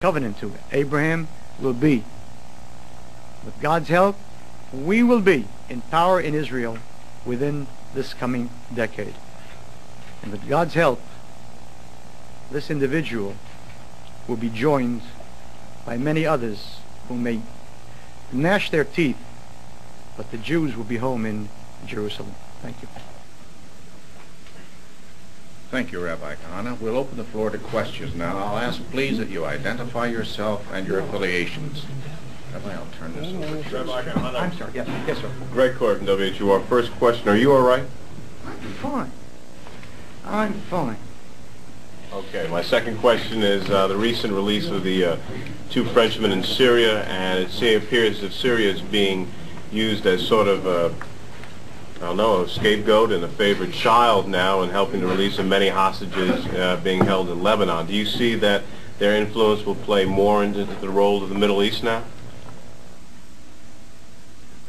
covenant to it. Abraham will be. With God's help, we will be in power in Israel within this coming decade. And with God's help, this individual will be joined by many others who may gnash their teeth, but the Jews will be home in Jerusalem. Thank you. Thank you, Rabbi Kahane. We'll open the floor to questions now. I'll ask, please, that you identify yourself and your affiliations. Rabbi, I'll turn this over to you. Rabbi Kahane. I'm sorry. Yes, sir. Greg Court from WHUR. First question, are you all right? I'm fine. Okay, my second question is the recent release of the two Frenchmen in Syria, and it appears that Syria is being used as sort of a scapegoat and a favorite child now in helping to release of many hostages being held in Lebanon. Do you see that their influence will play more into the role of the Middle East now?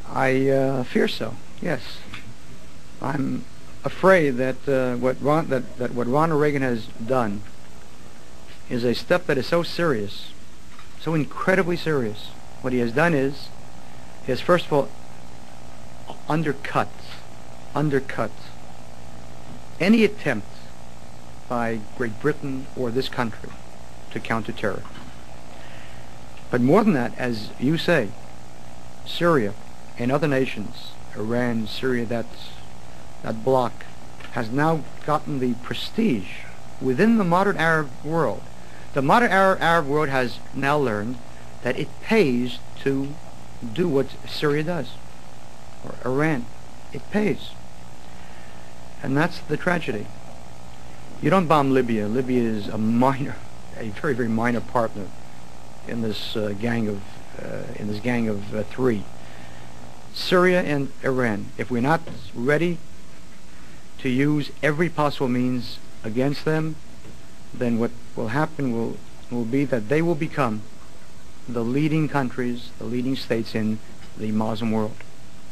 I fear so, yes. I'm afraid that what Ronald Reagan has done is a step that is so serious, so incredibly serious. What he has done is first of all undercut any attempt by Great Britain or this country to counter terror. But more than that, as you say, Syria and other nations, Iran, Syria, that bloc, has now gotten the prestige within the modern Arab world. The modern Arab world has now learned that it pays to do what Syria does, or Iran. It pays. And that's the tragedy. You don't bomb Libya. Libya is a very, very minor partner in this gang of three. Syria and Iran. If we're not ready to use every possible means against them, then what will happen will be that they will become the leading countries, the leading states in the Muslim world.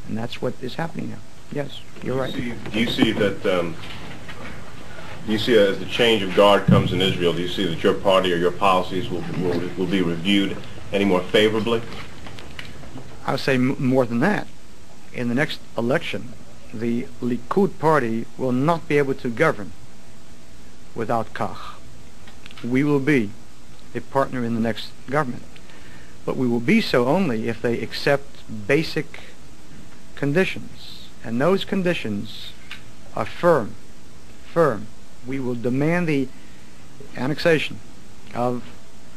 And that's what is happening now. Yes, you're right. Do you see that, as the change of guard comes in Israel, do you see that your party or your policies will be reviewed any more favorably? I would say more than that. In the next election, the Likud party will not be able to govern without Kach. We will be a partner in the next government. But we will be so only if they accept basic conditions. And those conditions are firm. We will demand the annexation of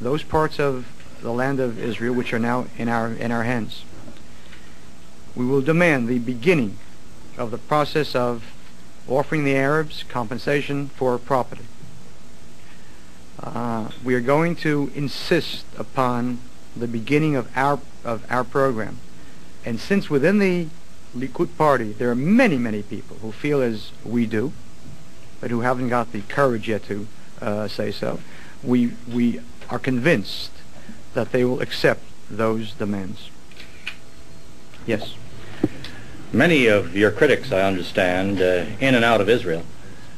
those parts of the land of Israel which are now in our hands. We will demand the beginning of the process of offering the Arabs compensation for property. We are going to insist upon the beginning of our program. And since within the Likud party there are many people who feel as we do, but who haven't got the courage yet to say so, we are convinced that they will accept those demands. Yes. Many of your critics, I understand, in and out of Israel,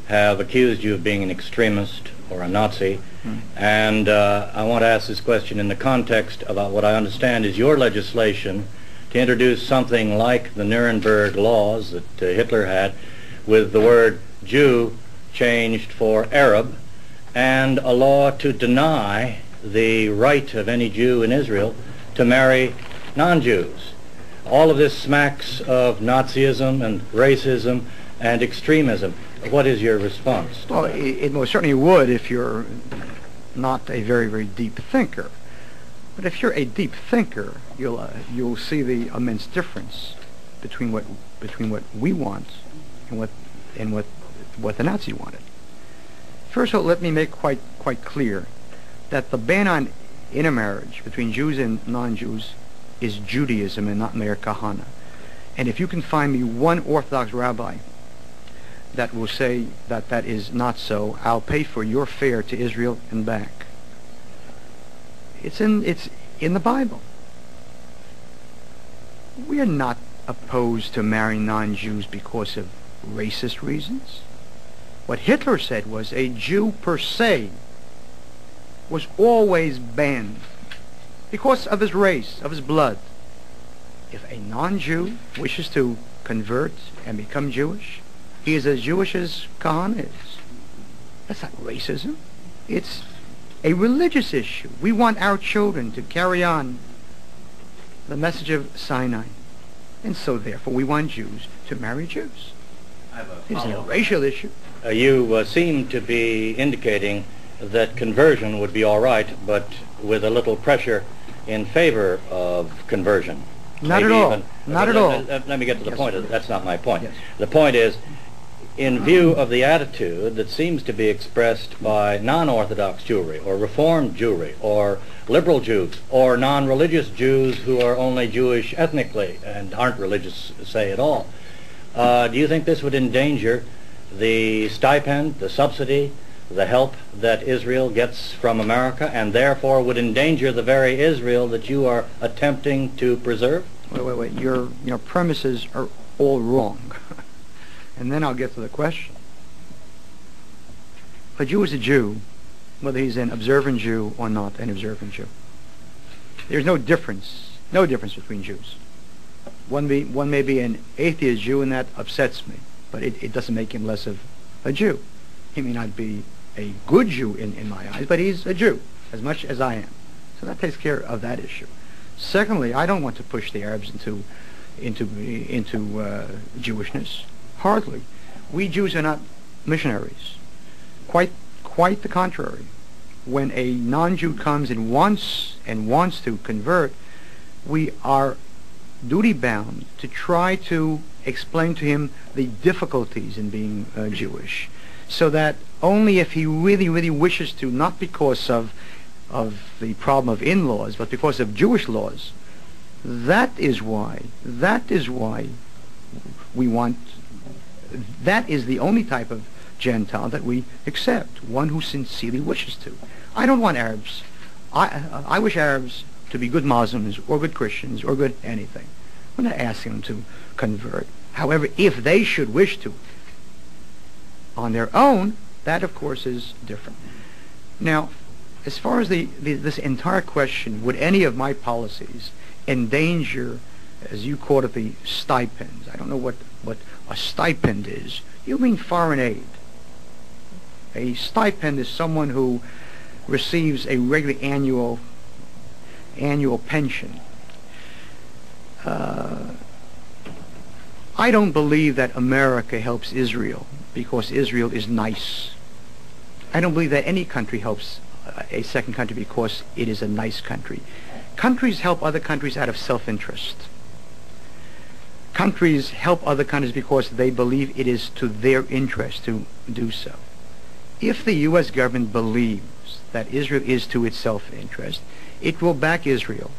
have accused you of being an extremist or a Nazi. And I want to ask this question in the context about what I understand is your legislation to introduce something like the Nuremberg laws that Hitler had, with the word Jew changed for Arab, and a law to deny the right of any Jew in Israel to marry non-Jews. All of this smacks of Nazism and racism and extremism. What is your response to Well, that? it most certainly would if you're not a very, very deep thinker. But if you're a deep thinker, you'll see the immense difference between what we want and what the Nazi wanted. First of all, let me make quite clear that the ban on intermarriage between Jews and non-Jews is Judaism and not Meir Kahane. And if you can find me one Orthodox rabbi that will say that that is not so, I'll pay for your fare to Israel and back. It's in the Bible. We are not opposed to marrying non-Jews because of racist reasons. What Hitler said was a Jew per se was always banned because of his race, of his blood. If a non-Jew wishes to convert and become Jewish, he is as Jewish as Kahane is. That's not racism. It's a religious issue. We want our children to carry on the message of Sinai. And so therefore we want Jews to marry Jews. It's a racial issue. You seem to be indicating that conversion would be all right, but with a little pressure in favor of conversion. Not Maybe at all. even- Not at all. Let me get to the Yes. point. That's not my point. Yes. The point is, in view of the attitude that seems to be expressed by non-Orthodox Jewry, or Reformed Jewry, or liberal Jews, or non-religious Jews who are only Jewish ethnically and aren't religious, say, at all, do you think this would endanger the stipend, the subsidy, the help that Israel gets from America, and therefore would endanger the very Israel that you are attempting to preserve? Wait. Your premises are all wrong. And then I'll get to the question. A Jew is a Jew, whether he's an observant Jew or not an observant Jew. There's no difference between Jews. One may be an atheist Jew, and that upsets me, but it doesn't make him less of a Jew. He may not be a good Jew in my eyes, but he's a Jew, as much as I am. So that takes care of that issue. Secondly, I don't want to push the Arabs into Jewishness. Hardly. We Jews are not missionaries. Quite the contrary. When a non-Jew comes and wants to convert, we are duty-bound to try to explain to him the difficulties in being Jewish, so that only if he really wishes to, not because of the problem of in-laws, but because of Jewish laws, that is why we want, that is the only type of Gentile that we accept, one who sincerely wishes to. I don't want Arabs. I wish Arabs to be good Muslims or good Christians or good anything. We're not asking them to convert. However, if they should wish to on their own, that of course is different. Now, as far as this entire question, would any of my policies endanger, as you called it, the stipends? I don't know what a stipend is. You mean foreign aid. A stipend is someone who receives a regular annual pension. I don't believe that America helps Israel because Israel is nice. I don't believe that any country helps a second country because it is a nice country. Countries help other countries out of self-interest. Countries help other countries because they believe it is to their interest to do so. If the U.S. government believes that Israel is to its self-interest, it will back Israel.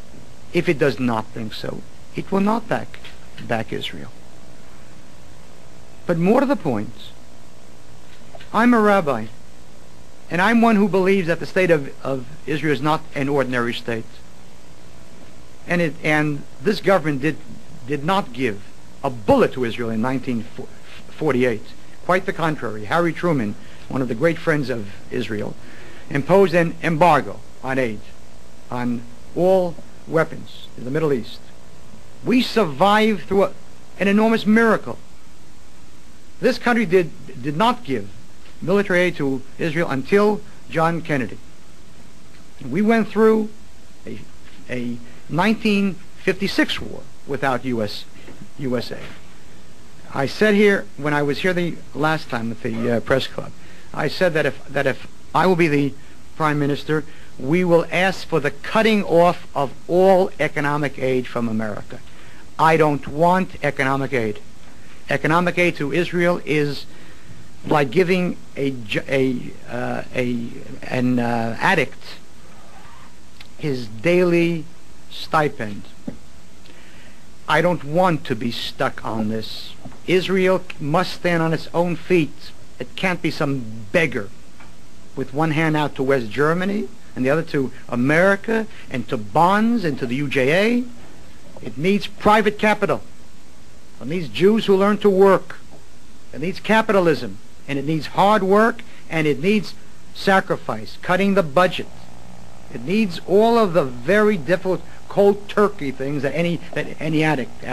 If it does not think so, it will not back Israel. But more to the point, I'm a rabbi, and I'm one who believes that the state of Israel is not an ordinary state. And this government did not give a bullet to Israel in 1948. Quite the contrary. Harry Truman, one of the great friends of Israel, imposed an embargo on aid, on all weapons in the Middle East. We survived through an enormous miracle. This country did not give military aid to Israel until John Kennedy. We went through a 1956 war without USA. I said here, when I was here the last time at the press club, I said that if I will be the Prime Minister, we will ask for the cutting off of all economic aid from America. I don't want economic aid. Economic aid to Israel is like giving an addict his daily stipend. I don't want to be stuck on this. Israel must stand on its own feet. It can't be some beggar with one hand out to West Germany and the other to America and to bonds and to the UJA. It needs private capital. It needs Jews who learn to work. It needs capitalism, and it needs hard work, and it needs sacrifice, cutting the budget, It needs all of the very difficult cold turkey things that any addict